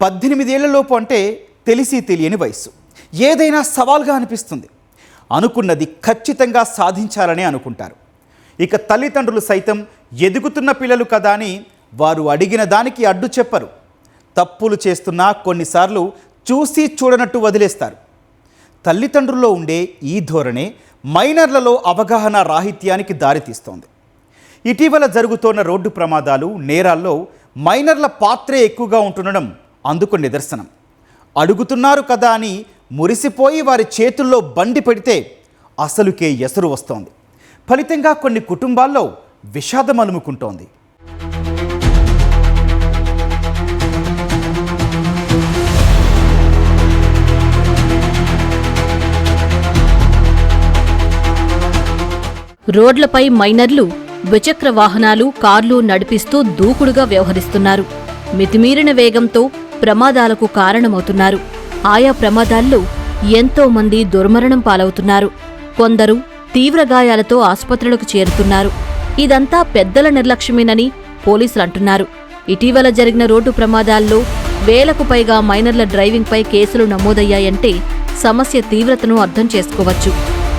18 ఏళ్లలోపు అంటే తెలిసి తెలియని వయసు. ఏదైనా సవాల్గా అనిపిస్తుంది. అనుకున్నది ఖచ్చితంగా సాధించాలని అనుకుంటారు. ఇక తల్లిదండ్రులు సైతం ఎదుగుతున్న పిల్లలు కదా అని వారు అడిగిన దానికి అడ్డు చెప్పరు. తప్పులు చేస్తున్నా కొన్నిసార్లు చూసి చూడనట్టు వదిలేస్తారు. తల్లిదండ్రుల్లో ఉండే ఈ ధోరణే మైనర్లలో అవగాహన రాహిత్యానికి దారితీస్తోంది. ఇటీవల జరుగుతోన్న రోడ్డు ప్రమాదాలు, నేరాల్లో మైనర్ల పాత్రే ఎక్కువగా ఉంటుండడం అందుకు నిదర్శనం. అడుగుతున్నారు కదా అని మురిసిపోయి వారి చేతుల్లో బండి పెడితే అసలుకే ఎసరు వస్తోంది. ఫలితంగా కొన్ని కుటుంబాల్లో విషాదం అలుముకుంటోంది. రోడ్లపై మైనర్లు ద్విచక్ర వాహనాలు, కార్లు నడిపిస్తూ దూకుడుగా వ్యవహరిస్తున్నారు. మితిమీరిన వేగంతో ప్రమాదాలకు కారణమవుతున్నారు. ఆయా ప్రమాదాల్లో ఎంతో మంది దుర్మరణం పాలవుతున్నారు. కొందరు తీవ్ర గాయాలతో ఆసుపత్రులకు చేరుతున్నారు. ఇదంతా పెద్దల నిర్లక్ష్యమేనని పోలీసులు అంటున్నారు. ఇటీవల జరిగిన రోడ్డు ప్రమాదాల్లో వేలకు పైగా మైనర్ల డ్రైవింగ్పై కేసులు నమోదయ్యాయంటే సమస్య తీవ్రతను అర్థం చేసుకోవచ్చు.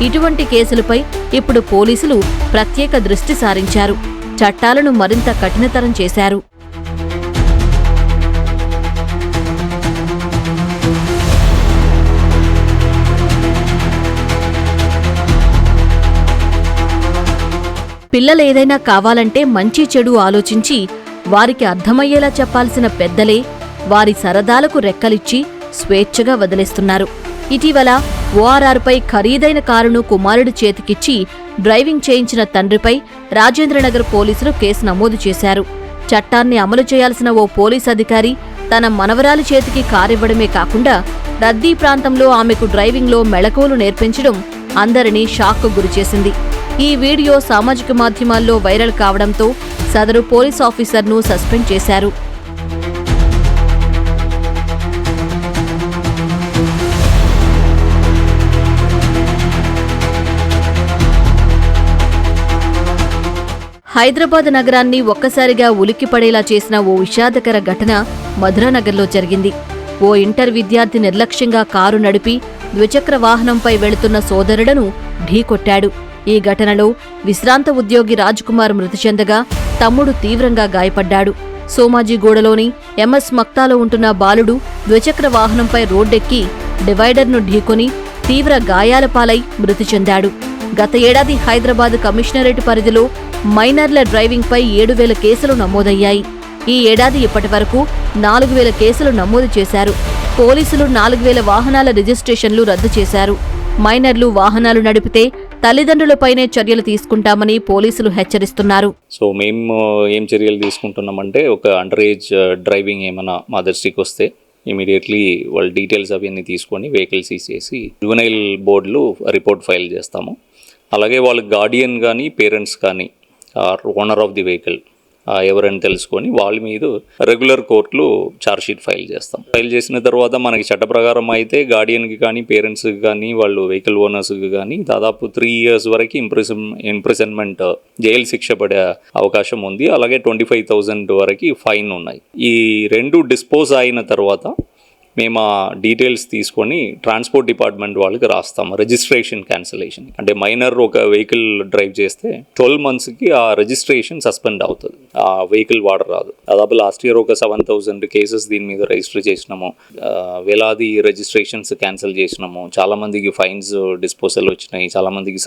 ఇటువంటి కేసులపై ఇప్పుడు పోలీసులు ప్రత్యేక దృష్టి సారించారు. చట్టాలను మరింత కఠినతరం చేశారు. పిల్లలేదైనా కావాలంటే మంచి చెడు ఆలోచించి వారికి అర్థమయ్యేలా చెప్పాల్సిన పెద్దలే వారి సరదాలకు రెక్కలిచ్చి స్వేచ్ఛగా వదిలేస్తున్నారు. ఇటీవల ఓఆర్ఆర్పై ఖరీదైన కారును కుమారుడి చేతికిచ్చి డ్రైవింగ్ చేయించిన తండ్రిపై రాజేంద్రనగర్ పోలీసులు కేసు నమోదు చేశారు. చట్టాన్ని అమలు చేయాల్సిన ఓ పోలీస్ అధికారి తన మనవరాలి చేతికి కారివ్వడమే కాకుండా రద్దీ ప్రాంతంలో ఆమెకు డ్రైవింగ్లో మెళకువలు నేర్పించడం అందరినీ షాక్కు గురిచేసింది. ఈ వీడియో సామాజిక మాధ్యమాల్లో వైరల్ కావడంతో సదరు పోలీస్ ఆఫీసర్ను సస్పెండ్ చేశారు. హైదరాబాద్ నగరాన్ని ఒక్కసారిగా ఉలిక్కిపడేలా చేసిన ఓ విషాదకర ఘటన మధురానగర్లో జరిగింది. ఓ ఇంటర్ విద్యార్థి నిర్లక్ష్యంగా కారు నడిపి ద్విచక్ర వాహనంపై వెళుతున్న సోదరులను ఢీకొట్టాడు. ఈ ఘటనలో విశ్రాంత ఉద్యోగి రాజ్కుమార్ మృతి చెందగా తమ్ముడు తీవ్రంగా గాయపడ్డాడు. సోమాజిగూడలోని ఎంఎస్ మక్తాలో ఉంటున్న బాలుడు ద్విచక్ర వాహనంపై రోడ్డెక్కి డివైడర్ను ఢీకొని తీవ్ర గాయాల పాలై మృతి చెందాడు. గత ఏడాది హైదరాబాద్ కమిషనరేట్ పరిధిలో మైనర్ల డ్రైవింగ్పై 7,000 కేసులు నమోదయ్యాయి. ఈ ఏడాది ఇప్పటివరకు 4,000 కేసులు నమోదు చేశారు. పోలీసులు 4,000 వాహనాల రిజిస్ట్రేషన్లు రద్దు చేశారు. మైనర్లు వాహనాలు నడిపితే తల్లిదండ్రులపైనే చర్యలు తీసుకుంటామని పోలీసులు హెచ్చరిస్తున్నారు. సో మేము ఏం చర్యలు తీసుకుంటున్నామంటే, ఒక అండర్ ఏజ్ డ్రైవింగ్ ఏమైనా మా దృష్టికి వస్తే ఇమీడియట్లీ వాళ్ళ డీటెయిల్స్ అవన్నీ తీసుకొని వెహికల్ సీజ్ చేసి జువెనైల్ బోర్డులో రిపోర్ట్ ఫైల్ చేస్తాము. అలాగే వాళ్ళ గార్డియన్ కానీ పేరెంట్స్ కానీ ఓనర్ ఆఫ్ ది వెహికల్ ఎవరైనా తెలుసుకొని వాళ్ళ మీద రెగ్యులర్ కోర్టులో ఛార్జ్షీట్ ఫైల్ చేస్తాం. ఫైల్ చేసిన తర్వాత మనకి చట్ట ప్రకారం అయితే గార్డియన్కి కానీ పేరెంట్స్కి కానీ వాళ్ళు వెహికల్ ఓనర్స్కి కానీ దాదాపు 3 years వరకు ఇంప్రిజన్మెంట్ జైలు శిక్ష పడే అవకాశం ఉంది. అలాగే 25,000 వరకు ఫైన్ ఉన్నాయి. ఈ రెండు డిస్పోజ్ అయిన తర్వాత మేము ఆ డీటెయిల్స్ తీసుకొని ట్రాన్స్పోర్ట్ డిపార్ట్మెంట్ వాళ్ళకి రాస్తాము రిజిస్ట్రేషన్ క్యాన్సిలేషన్. అంటే మైనర్ ఒక వెహికల్ డ్రైవ్ చేస్తే 12 monthsకి ఆ రిజిస్ట్రేషన్ సస్పెండ్ అవుతుంది. ఆ వెహికల్ వాడరాదు. దాదాపు లాస్ట్ ఇయర్ ఒక 7,000 కేసెస్ దీని మీద రిజిస్టర్ చేసినాము. వేలాది రిజిస్ట్రేషన్స్ క్యాన్సిల్ చేసినాము. చాలామందికి ఫైన్స్ డిస్పోజల్ వచ్చినాయి. చాలామందికి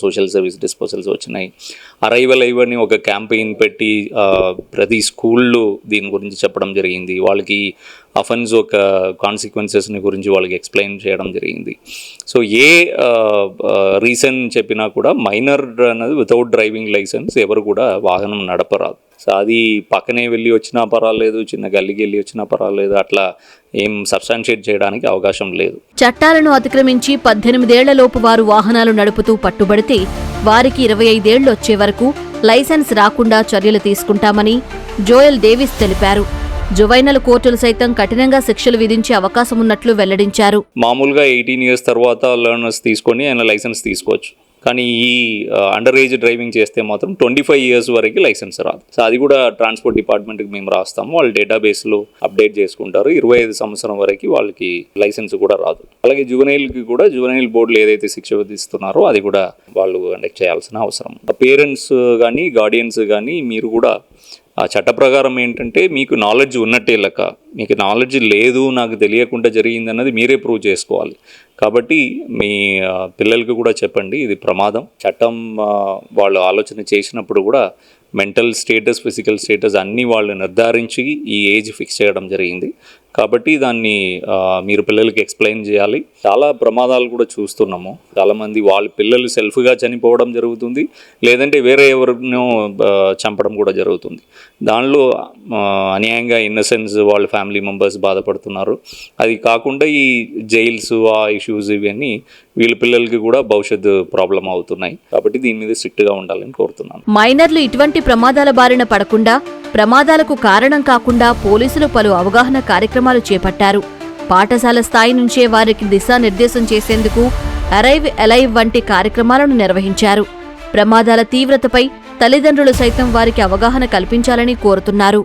సోషల్ సర్వీస్ డిస్పోజల్స్ వచ్చినాయి. అరైవల్ అని ఒక క్యాంపెయిన్ పెట్టి ప్రతి స్కూల్లో దీని గురించి చెప్పడం జరిగింది. వాళ్ళకి అఫెన్స్ ఒక కాన్సిక్వెన్సెస్ని గురించి వాళ్ళకి ఎక్స్ప్లెయిన్ చేయడం జరిగింది. సో ఏ రీజన్ చెప్పినా కూడా మైనర్ అనేది వితౌట్ డ్రైవింగ్ లైసెన్స్ ఎవరు కూడా వాహనం నడపరాదు. సో అది పక్కనే వెళ్ళి వచ్చినా పర్వాలేదు, చిన్న గల్లీకి వెళ్ళి వచ్చినా పర్వాలేదు, అట్లా ఏం సబ్స్టాన్షియేట్ చేయడానికి అవకాశం లేదు. చట్టాలను అతిక్రమించి 18 ఏళ్లలోపు వారు వాహనాలు నడుపుతూ పట్టుబడితే వారికి 25 ఏళ్లు వచ్చే వరకు లైసెన్స్ రాకుండా చర్యలు తీసుకుంటామని జోయల్ డేవిస్ తెలిపారు. జువైనల్ కోర్టులు సైతం కఠినంగా శిక్షలు విధించే అవకాశం ఉన్నట్లు వెల్లడించారు. మామూలుగా 18 years తర్వాత లర్నర్స్ తీసుకొని ఆయన లైసెన్స్ తీసుకోవచ్చు. కానీ ఈ అండర్ ఏజ్ డ్రైవింగ్ చేస్తే మాత్రం 25 years వరకు లైసెన్స్ రాదు. సో అది కూడా ట్రాన్స్పోర్ట్ డిపార్ట్మెంట్కి మేము రాస్తాము, వాళ్ళు డేటాబేస్లో అప్డేట్ చేసుకుంటారు. 25 సంవత్సరం వరకు వాళ్ళకి లైసెన్స్ కూడా రాదు. అలాగే జువెనైల్కి కూడా జువెనైల్ బోర్డులు ఏదైతే శిక్ష విధిస్తున్నారో అది కూడా వాళ్ళు కండక్ట్ చేయాల్సిన అవసరం. పేరెంట్స్ కానీ గార్డియన్స్ కానీ మీరు కూడా ఆ చట్ట ప్రకారం ఏంటంటే మీకు నాలెడ్జ్ ఉన్నట్టే లెక్క, మీకు నాలెడ్జ్ లేదు నాకు తెలియకుండా జరిగింది అన్నది మీరే ప్రూవ్ చేసుకోవాలి. కాబట్టి మీ పిల్లలకి కూడా చెప్పండి ఇది ప్రమాదం. చట్టం వాళ్ళు ఆలోచన చేసినప్పుడు కూడా మెంటల్ స్టేటస్, ఫిజికల్ స్టేటస్ అన్నీ వాళ్ళు నిర్ధారించి ఈ ఏజ్ ఫిక్స్ చేయడం జరిగింది. కాబట్టి దాన్ని మీరు పిల్లలకి ఎక్స్ప్లెయిన్ చేయాలి. చాలా ప్రమాదాలు కూడా చూస్తున్నాము. చాలామంది వాళ్ళ పిల్లలు సెల్ఫ్గా చనిపోవడం జరుగుతుంది, లేదంటే వేరే ఎవరినో చంపడం కూడా జరుగుతుంది. దానిలో అన్యాయంగా ఇన్నసెన్స్ వాళ్ళ ఫ్యామిలీ మెంబర్స్ బాధపడుతున్నారు. అది కాకుండా ఈ జైల్స్ ఆ ఇష్యూస్ ఇవన్నీ వీళ్ళ పిల్లలకి కూడా భవిష్యత్తు ప్రాబ్లం అవుతున్నాయి. కాబట్టి దీని మీద స్ట్రిక్ట్గా ఉండాలని కోరుతున్నాను. మైనర్లు ఇటువంటి ప్రమాదాల బారిన పడకుండా, ప్రమాదాలకు కారణం కాకుండా పోలీసులు పలు అవగాహన కార్యక్రమాలు చేపట్టారు. పాఠశాల స్థాయి నుంచే వారికి దిశానిర్దేశం చేసేందుకు అరైవ్ అలైవ్ వంటి కార్యక్రమాలను నిర్వహించారు. ప్రమాదాల తీవ్రతపై తల్లిదండ్రులు సైతం వారికి అవగాహన కల్పించాలని కోరుతున్నారు.